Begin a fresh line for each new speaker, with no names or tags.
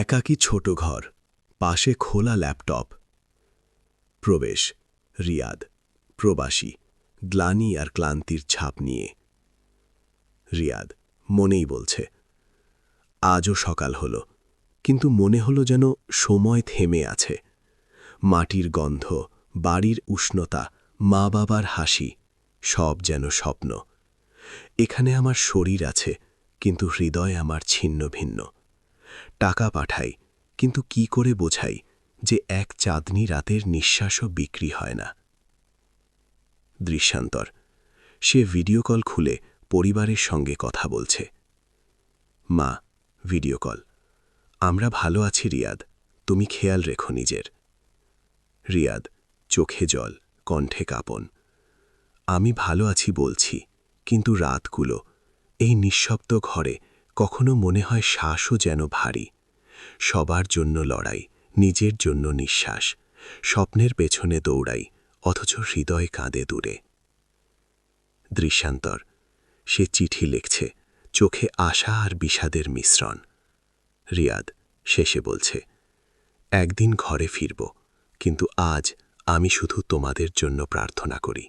একাকী ছোট ঘর, পাশে খোলা ল্যাপটপ। প্রবেশ রিয়াদ, প্রবাসী, গ্লানি আর ক্লান্তির ছাপ নিয়ে। রিয়াদ মনেই বলছে, আজও সকাল হলো, কিন্তু মনে হলো যেন সময় থেমে আছে। মাটির গন্ধ, বাড়ির উষ্ণতা, মা বাবার হাসি, সব যেন স্বপ্ন। এখানে আমার শরীর আছে, কিন্তু হৃদয় আমার ছিন্ন ভিন্ন। টাকা পাঠাই, কিন্তু কি করে বোঝাই যে এক চাঁদনি রাতের নিঃশ্বাসও বিক্রি হয় না। দৃশ্যান্তর, সে ভিডিও কল খুলে পরিবারের সঙ্গে কথা বলছে। মা, ভিডিও কল। আমরা ভালো আছি রিয়াদ, তুমি খেয়াল রেখো নিজের। রিয়াদ, চোখে জল, কণ্ঠে কাঁপন। আমি ভালো আছি বলছি, কিন্তু রাতগুলো, এই নিঃশব্দ ঘরে কখনো মনে হয় শ্বাসও যেন ভারী। সবার জন্য লড়াই, নিজের জন্য নিঃশ্বাস, স্বপ্নের পেছনে দৌড়াই, অথচ হৃদয় কাঁদে দূরে। দৃশ্যান্তর, সে চিঠি লিখছে, চোখে আশা আর বিষাদের মিশ্রণ। রিয়াদ শেষে বলছে, একদিন ঘরে ফিরব, কিন্তু আজ আমি শুধু তোমাদের জন্য প্রার্থনা করি।